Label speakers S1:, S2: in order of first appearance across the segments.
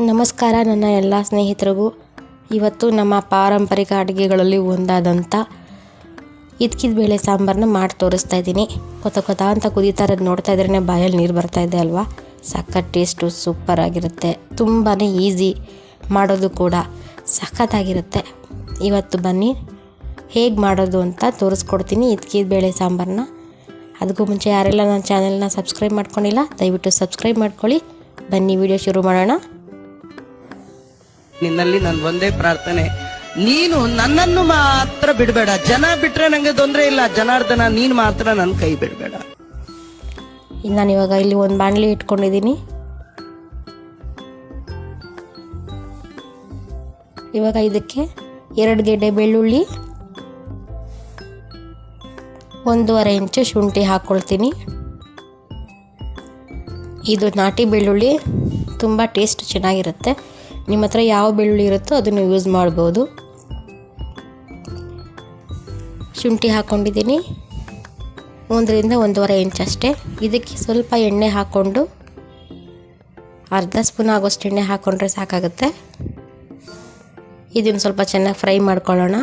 S1: ನಮಸ್ಕಾರ ನನ್ನ ಎಲ್ಲ ಸ್ನೇಹಿತರಿಗೂ. ಇವತ್ತು ನಮ್ಮ ಪಾರಂಪರಿಕ ಅಡುಗೆಗಳಲ್ಲಿ ಒಂದಾದಂಥ ಇದ್ಕಿದ ಬೇಳೆ ಸಾಂಬಾರನ್ನ ಮಾಡಿ ತೋರಿಸ್ತಾ ಇದ್ದೀನಿ. ಕೊತ ಅಂತ ಕುದೀತಾ ಇರೋದು ನೋಡ್ತಾ ಇದ್ರೇ ಬಾಯಲ್ಲಿ ನೀರು ಬರ್ತಾ ಇದೆ ಅಲ್ವಾ. ಸಖತ್ ಟೇಸ್ಟು ಸೂಪರ್ ಆಗಿರುತ್ತೆ. ತುಂಬಾ ಈಸಿ, ಮಾಡೋದು ಕೂಡ ಸಖತ್ತಾಗಿರುತ್ತೆ. ಇವತ್ತು ಬನ್ನಿ ಹೇಗೆ ಮಾಡೋದು ಅಂತ ತೋರಿಸ್ಕೊಡ್ತೀನಿ ಇದ್ಕಿದ ಬೇಳೆ ಸಾಂಬಾರನ್ನ. ಅದಕ್ಕೂ ಮುಂಚೆ ಯಾರೆಲ್ಲ ನನ್ನ ಚಾನೆಲ್ನ ಸಬ್ಸ್ಕ್ರೈಬ್ ಮಾಡ್ಕೊಂಡಿಲ್ಲ ದಯವಿಟ್ಟು ಸಬ್ಸ್ಕ್ರೈಬ್ ಮಾಡ್ಕೊಳ್ಳಿ. ಬನ್ನಿ ವಿಡಿಯೋ ಶುರು ಮಾಡೋಣ.
S2: ನಿನ್ನಲ್ಲಿ ನನ್ನ ಒಂದೇ ಪ್ರಾರ್ಥನೆ, ನೀನು ನನ್ನನ್ನು ಮಾತ್ರ ಬಿಡಬೇಡ. ಜನ ಬಿಟ್ರೆ ನಂಗೆ ತೊಂದರೆ ಇಲ್ಲ, ಜನಾರ್ದನ ನೀನು ಮಾತ್ರ ನನ್ನ ಕೈ ಬಿಡಬೇಡ.
S1: ನಾನು ಇವಾಗ ಇಲ್ಲಿ ಒಂದು ಬಾಣಲಿ ಇಟ್ಕೊಂಡಿದ್ದೀನಿ. ಇವಾಗ ಇದಕ್ಕೆ 2 ಗೆಡ್ಡೆ ಬೆಳ್ಳುಳ್ಳಿ, 1.5 ಇಂಚು ಶುಂಠಿ ಹಾಕ್ಕೊಳ್ತೀನಿ. ಇದು ನಾಟಿ ಬೆಳ್ಳುಳ್ಳಿ, ತುಂಬ ಟೇಸ್ಟ್ ಚೆನ್ನಾಗಿರುತ್ತೆ. ನಿಮ್ಮ ಹತ್ರ ಯಾವ ಬೆಳ್ಳುಳ್ಳಿ ಇರುತ್ತೋ ಅದನ್ನು ಯೂಸ್ ಮಾಡ್ಬೋದು. ಶುಂಠಿ ಹಾಕ್ಕೊಂಡಿದ್ದೀನಿ 1 ರಿಂದ 1.5 ಇಂಚ್ ಅಷ್ಟೇ. ಇದಕ್ಕೆ ಸ್ವಲ್ಪ ಎಣ್ಣೆ ಹಾಕ್ಕೊಂಡು ಅರ್ಧ ಸ್ಪೂನ್ ಆಗೋಷ್ಟು ಎಣ್ಣೆ ಹಾಕ್ಕೊಂಡ್ರೆ ಸಾಕಾಗುತ್ತೆ. ಇದನ್ನು ಸ್ವಲ್ಪ ಚೆನ್ನಾಗಿ ಫ್ರೈ ಮಾಡ್ಕೊಳ್ಳೋಣ.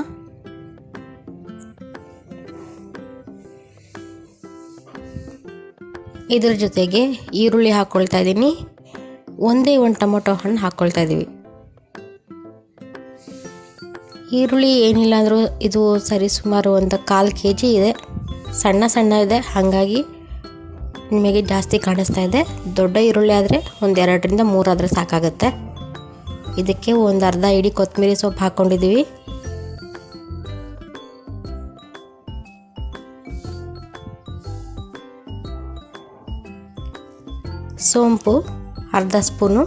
S1: ಇದ್ರ ಜೊತೆಗೆ ಈರುಳ್ಳಿ ಹಾಕ್ಕೊಳ್ತಾ ಇದ್ದೀನಿ. ಒಂದೇ ಒಂದು ಟೊಮೊಟೊ ಹಣ್ಣು ಹಾಕ್ಕೊಳ್ತಾ ಇದ್ದೀವಿ. ಈರುಳ್ಳಿ ಏನಿಲ್ಲ ಅಂದರೂ ಇದು ಸರಿಸುಮಾರು ಒಂದು 1/4 kg ಇದೆ. ಸಣ್ಣ ಇದೆ, ಹಾಗಾಗಿ ನಿಮಗೆ ಜಾಸ್ತಿ ಕಾಣಿಸ್ತಾ ಇದೆ. ದೊಡ್ಡ ಈರುಳ್ಳಿ ಆದರೆ 1 2 ರಿಂದ 3 ಆದರೆ ಸಾಕಾಗುತ್ತೆ. ಇದಕ್ಕೆ ಒಂದು ಅರ್ಧ ಇಡೀ ಕೊತ್ತಂಬರಿ ಸೊಪ್ಪು ಹಾಕ್ಕೊಂಡಿದ್ದೀವಿ. ಸೋಂಪು ಅರ್ಧ ಸ್ಪೂನು,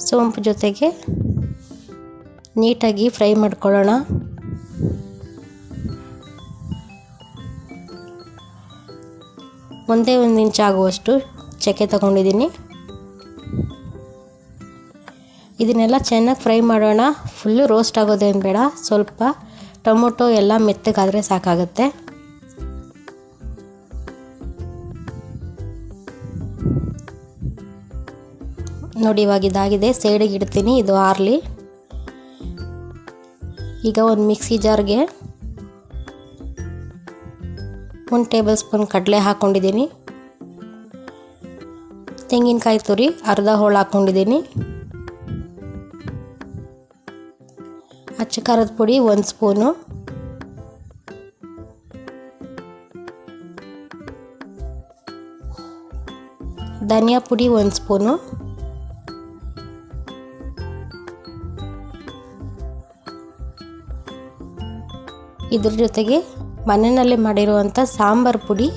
S1: ಸೋಂಪು ಜೊತೆಗೆ ನೀಟಾಗಿ ಫ್ರೈ ಮಾಡ್ಕೊಳ್ಳೋಣ. ಒಂದೇ 1 ಇಂಚ್ ಆಗುವಷ್ಟು ಚಕ್ಕೆ ತಗೊಂಡಿದ್ದೀನಿ. ಇದನ್ನೆಲ್ಲ ಚೆನ್ನಾಗಿ ಫ್ರೈ ಮಾಡೋಣ. ಫುಲ್ಲು ರೋಸ್ಟ್ ಆಗೋದೇನು ಬೇಡ, ಸ್ವಲ್ಪ ಟೊಮೊಟೊ ಎಲ್ಲ ಮೆತ್ತಗಾದರೆ ಸಾಕಾಗುತ್ತೆ. ನೋಡಿ ಇವಾಗ ಇದಾಗಿದೆ, ಸೈಡಿಗೆ ಇಡ್ತೀನಿ, ಇದು ಆರಲಿ. ಈಗ ಒಂದು ಮಿಕ್ಸಿ ಜಾರ್ಗೆ 1 ಟೇಬಲ್ ಸ್ಪೂನ್ ಕಡಲೆ ಹಾಕ್ಕೊಂಡಿದ್ದೀನಿ. ತೆಂಗಿನಕಾಯಿ ತುರಿ ಅರ್ಧ ಹೋಳು ಹಾಕ್ಕೊಂಡಿದ್ದೀನಿ. ಅಚ್ಚ ಖಾರದ ಪುಡಿ 1 ಸ್ಪೂನು, ಧನಿಯಾ ಪುಡಿ 1 ಸ್ಪೂನು, ಇದ್ರ ಜೊತೆಗೆ ಮನೆಯಲ್ಲೇ ಮಾಡಿರುವಂಥ ಸಾಂಬಾರು ಪುಡಿ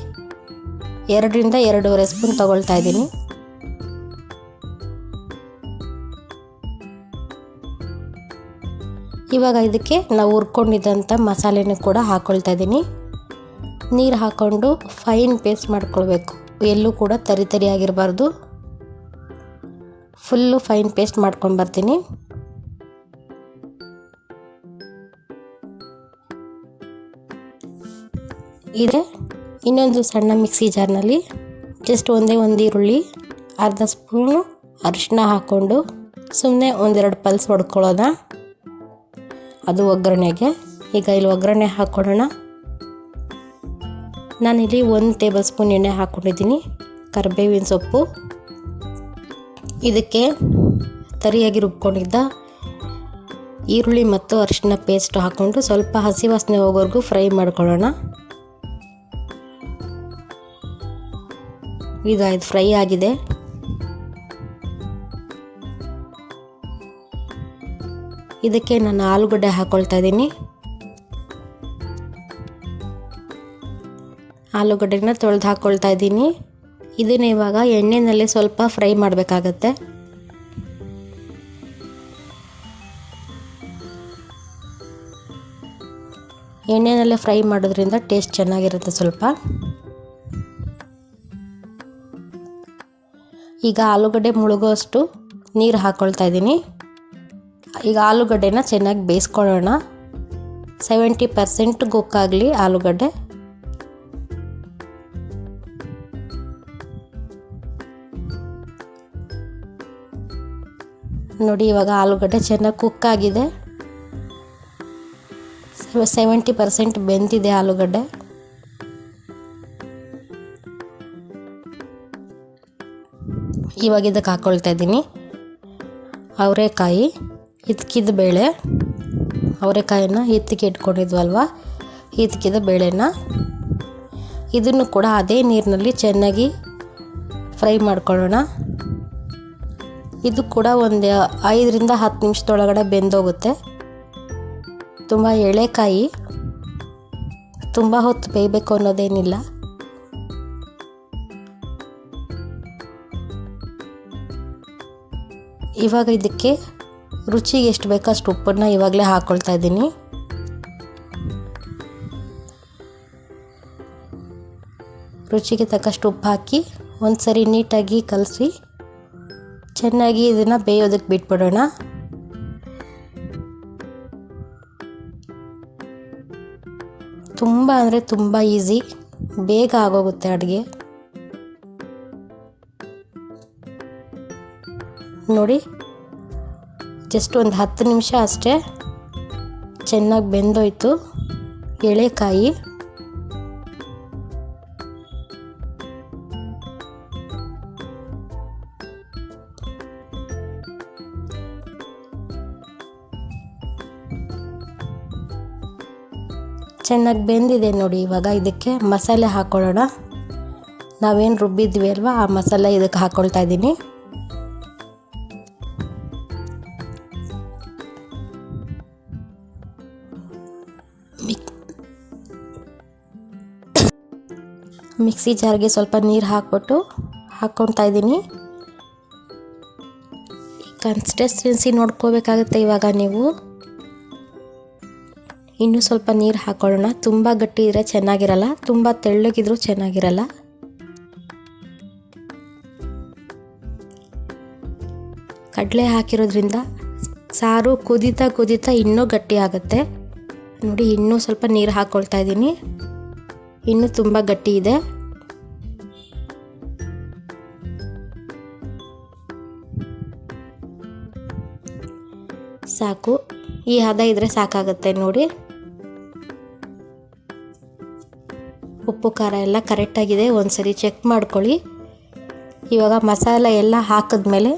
S1: 2 ರಿಂದ 2.5 ಸ್ಪೂನ್ ತಗೊಳ್ತಾ ಇದ್ದೀನಿ. ಇವಾಗ ಇದಕ್ಕೆ ನಾವು ಹುರ್ಕೊಂಡಿದ್ದಂಥ ಮಸಾಲೆನೂ ಕೂಡ ಹಾಕ್ಕೊಳ್ತಾ ಇದ್ದೀನಿ. ನೀರು ಹಾಕ್ಕೊಂಡು ಫೈನ್ ಪೇಸ್ಟ್ ಮಾಡ್ಕೊಳ್ಬೇಕು. ಎಲ್ಲೂ ಕೂಡ ತರಿ ಆಗಿರಬಾರ್ದು. ಫುಲ್ಲು ಫೈನ್ ಪೇಸ್ಟ್ ಮಾಡ್ಕೊಂಡು ಬರ್ತೀನಿ. ಇದೆ ಇನ್ನೊಂದು ಸಣ್ಣ ಮಿಕ್ಸಿ ಜಾರ್ನಲ್ಲಿ ಜಸ್ಟ್ ಒಂದೇ ಒಂದು ಈರುಳ್ಳಿ, ಅರ್ಧ ಸ್ಪೂನು ಅರಿಶಿನ ಹಾಕ್ಕೊಂಡು ಸುಮ್ಮನೆ 1-2 ಪಲ್ಸ್ ಹೊಡ್ಕೊಳ್ಳೋಣ, ಅದು ಒಗ್ಗರಣೆಗೆ. ಈಗ ಇಲ್ಲಿ ಒಗ್ಗರಣೆ ಹಾಕ್ಕೊಳ್ಳೋಣ. ನಾನಿಲ್ಲಿ 1 ಟೇಬಲ್ ಸ್ಪೂನ್ ಎಣ್ಣೆ ಹಾಕ್ಕೊಂಡಿದ್ದೀನಿ. ಕರಿಬೇವಿನ ಸೊಪ್ಪು, ಇದಕ್ಕೆ ತರಿಯಾಗಿ ರುಬ್ಕೊಂಡಿದ್ದ ಈರುಳ್ಳಿ ಮತ್ತು ಅರಿಶಿನ ಪೇಸ್ಟ್ ಹಾಕ್ಕೊಂಡು ಸ್ವಲ್ಪ ಹಸಿ ವಾಸನೆ ಹೋಗೋವರೆಗೂ ಫ್ರೈ ಮಾಡ್ಕೊಳ್ಳೋಣ. ಈಗ ಇದು ಫ್ರೈ ಆಗಿದೆ. ಇದಕ್ಕೆ ನಾನು ಆಲೂಗಡ್ಡೆ ಹಾಕ್ಕೊಳ್ತಾ ಇದ್ದೀನಿ. ಆಲೂಗಡ್ಡೆನ ತೊಳೆದು ಹಾಕ್ಕೊಳ್ತಾ ಇದ್ದೀನಿ. ಇದನ್ನ ಇವಾಗ ಎಣ್ಣೆಯಲ್ಲಿ ಸ್ವಲ್ಪ ಫ್ರೈ ಮಾಡಬೇಕಾಗತ್ತೆ. ಎಣ್ಣೆನಲ್ಲೇ ಫ್ರೈ ಮಾಡೋದ್ರಿಂದ ಟೇಸ್ಟ್ ಚೆನ್ನಾಗಿರುತ್ತೆ ಸ್ವಲ್ಪ. ಈಗ ಆಲೂಗಡ್ಡೆ ಮುಳುಗೋಷ್ಟು ನೀರು ಹಾಕ್ಕೊಳ್ತಾ ಇದ್ದೀನಿ. ಈಗ ಆಲೂಗಡ್ಡೆನ ಚೆನ್ನಾಗಿ ಬೇಯಿಸ್ಕೊಳ್ಳೋಣ. 70% ಗೊಕ್ಕಾಗಲಿ ಆಲೂಗಡ್ಡೆ. ನೋಡಿ ಇವಾಗ ಆಲೂಗಡ್ಡೆ ಚೆನ್ನಾಗಿ ಕುಕ್ ಆಗಿದೆ. 70% ಬೆಂದಿದೆ ಆಲೂಗಡ್ಡೆ. ಇವಾಗ ಇದಕ್ಕೆ ಹಾಕ್ಕೊಳ್ತಾ ಇದ್ದೀನಿ ಅವರೆಕಾಯಿ, ಹಿತ್ಕಿದ ಬೇಳೆ. ಅವರೆಕಾಯಿನ ಹಿತ್ತಿಗೆ ಇಟ್ಕೊಂಡಿದ್ವಲ್ವ, ಹಿತ್ಕಿದ ಬೇಳೆನ ಇದನ್ನು ಕೂಡ ಅದೇ ನೀರಿನಲ್ಲಿ ಚೆನ್ನಾಗಿ ಫ್ರೈ ಮಾಡ್ಕೊಳ್ಳೋಣ. ಇದು ಕೂಡ ಒಂದು 5ರಿಂದ 10 ನಿಮಿಷದೊಳಗಡೆ ಬೆಂದೋಗುತ್ತೆ. ತುಂಬ ಎಳೆಕಾಯಿ, ತುಂಬ ಹೊತ್ತು ಬೇಯಬೇಕು ಅನ್ನೋದೇನಿಲ್ಲ. ಇವಾಗ ಇದಕ್ಕೆ ರುಚಿಗೆ ಎಷ್ಟು ಬೇಕೋ ಅಷ್ಟು ಉಪ್ಪನ್ನು ಇವಾಗಲೇ ಹಾಕ್ಕೊಳ್ತಾ ಇದ್ದೀನಿ. ರುಚಿಗೆ ತಕ್ಕಷ್ಟು ಉಪ್ಪು ಹಾಕಿ ಒಂದು ಸರಿ ನೀಟಾಗಿ ಕಲಸಿ ಚೆನ್ನಾಗಿ ಇದನ್ನು ಬೇಯೋದಕ್ಕೆ ಬಿಟ್ಬಿಡೋಣ. ತುಂಬ ಅಂದರೆ ತುಂಬ ಈಸಿ, ಬೇಗ ಆಗೋಗುತ್ತೆ ಅಡುಗೆ. ನೋಡಿ ಜಸ್ಟ್ ಒಂದು 10 ನಿಮಿಷ ಅಷ್ಟೇ ಚೆನ್ನಾಗಿ ಬೆಂದೋಯ್ತು ಎಳೆಕಾಯಿ. ಚೆನ್ನಾಗಿ ಬೆಂದಿದೆ ನೋಡಿ. ಇವಾಗ ಇದಕ್ಕೆ ಮಸಾಲೆ ಹಾಕ್ಕೊಳ್ಳೋಣ. ನಾವೇನು ರುಬ್ಬಿದ್ವಿ ಅಲ್ವಾ, ಆ ಮಸಾಲೆ ಇದಕ್ಕೆ ಹಾಕ್ಕೊಳ್ತಾ ಇದ್ದೀನಿ. ಮಿಕ್ಸಿ ಜಾರ್ಗೆ ಸ್ವಲ್ಪ ನೀರು ಹಾಕ್ಕೊಳ್ತಾ ಇದ್ದೀನಿ. ಕನ್ಸಿಸ್ಟೆನ್ಸಿ ನೋಡ್ಕೋಬೇಕಾಗುತ್ತೆ ಇವಾಗ ನೀವು. ಇನ್ನೂ ಸ್ವಲ್ಪ ನೀರು ಹಾಕ್ಕೊಳ್ಳೋಣ. ತುಂಬ ಗಟ್ಟಿ ಇದ್ರೆ ಚೆನ್ನಾಗಿರಲ್ಲ, ತುಂಬ ತೆಳ್ಳಗಿದ್ರೂ ಚೆನ್ನಾಗಿರಲ್ಲ. ಕಡಲೆ ಹಾಕಿರೋದ್ರಿಂದ ಸಾರು ಕುದೀತಾ ಇನ್ನೂ ಗಟ್ಟಿ ಆಗುತ್ತೆ. ನೋಡಿ ಇನ್ನೂ ಸ್ವಲ್ಪ ನೀರು ಹಾಕ್ಕೊಳ್ತಾ ಇದ್ದೀನಿ. ಇನ್ನೂ ತುಂಬ ಗಟ್ಟಿ ಇದೆ. ಸಾಕು, ಈ ಹದ ಇದ್ರೆ ಸಾಕಾಗುತ್ತೆ ನೋಡಿ. ಉಪ್ಪು ಖಾರ ಎಲ್ಲ ಕರೆಕ್ಟಾಗಿದೆ, ಒಂದ್ಸರಿ ಚೆಕ್ ಮಾಡ್ಕೊಳ್ಳಿ. ಇವಾಗ ಮಸಾಲೆ ಎಲ್ಲ ಹಾಕಿದ್ಮೇಲೆ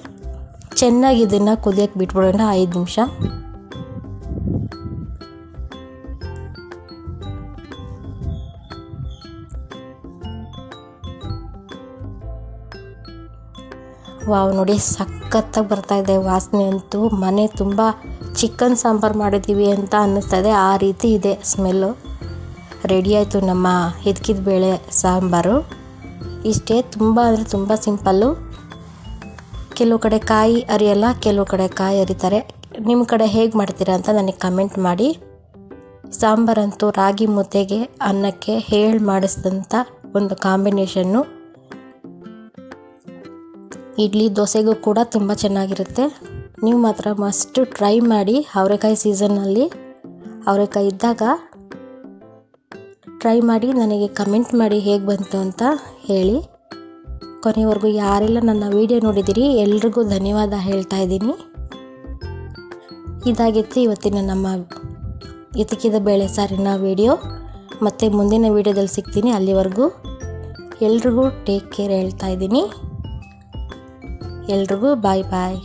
S1: ಚೆನ್ನಾಗಿ ಇದನ್ನು ಕುದಿಯೋಕ್ಕೆ ಬಿಟ್ಬಿಡೋಣ 5 ನಿಮಿಷ. ವಾವ್, ನೋಡಿ ಸಖತ್ತಾಗಿ ಬರ್ತಾ ಇದೆ ವಾಸನೆ ಅಂತೂ. ಮನೆ ತುಂಬ ಚಿಕನ್ ಸಾಂಬಾರು ಮಾಡಿದ್ದೀವಿ ಅಂತ ಅನ್ನಿಸ್ತಾ ಇದೆ, ಆ ರೀತಿ ಇದೆ ಸ್ಮೆಲ್ಲು. ರೆಡಿ ಆಯಿತು ನಮ್ಮ ಹಿತ್ಕಿದ ಬೇಳೆ ಸಾಂಬಾರು. ಇಷ್ಟೇ, ತುಂಬ ಅಂದರೆ ತುಂಬ ಸಿಂಪಲ್ಲು. ಕೆಲವು ಕಡೆ ಕಾಯಿ ಅರಿಯಲ್ಲ, ಕೆಲವು ಕಡೆ ಕಾಯಿ ಅರಿತಾರೆ. ನಿಮ್ಮ ಕಡೆ ಹೇಗೆ ಮಾಡ್ತೀರಾ ಅಂತ ನನಗೆ ಕಮೆಂಟ್ ಮಾಡಿ. ಸಾಂಬಾರಂತೂ ರಾಗಿ ಮುದ್ದೆಗೆ ಅನ್ನಕ್ಕೆ ಮಾಡಿಸಿದಂಥ ಒಂದು ಕಾಂಬಿನೇಷನ್ನು. ಇಡ್ಲಿ ದೋಸೆಗೂ ಕೂಡ ತುಂಬ ಚೆನ್ನಾಗಿರುತ್ತೆ. ನೀವು ಮಾತ್ರ ಮಸ್ಟ್ ಟ್ರೈ ಮಾಡಿ. ಅವರೆಕಾಯಿ ಸೀಸನ್ನಲ್ಲಿ ಅವರೆಕಾಯಿ ಇದ್ದಾಗ ಟ್ರೈ ಮಾಡಿ ನನಗೆ ಕಮೆಂಟ್ ಮಾಡಿ ಹೇಗೆ ಬಂತು ಅಂತ ಹೇಳಿ. ಕೊನೆವರೆಗೂ ಯಾರೆಲ್ಲ ನನ್ನ ವಿಡಿಯೋ ನೋಡಿದ್ದೀರಿ ಎಲ್ರಿಗೂ ಧನ್ಯವಾದ ಹೇಳ್ತಾ ಇದ್ದೀನಿ. ಇದಾಗಿತ್ತು ಇವತ್ತಿನ ನಮ್ಮ ಹಿತ್ಕಿದ ಬೇಳೆ ಸಾರಿನ ವಿಡಿಯೋ. ಮತ್ತು ಮುಂದಿನ ವಿಡಿಯೋದಲ್ಲಿ ಸಿಗ್ತೀನಿ. ಅಲ್ಲಿವರೆಗೂ ಎಲ್ರಿಗೂ ಟೇಕ್ ಕೇರ್ ಹೇಳ್ತಾ ಇದ್ದೀನಿ. ಎಲ್ರಿಗೂ ಬಾಯ್ ಬಾಯ್.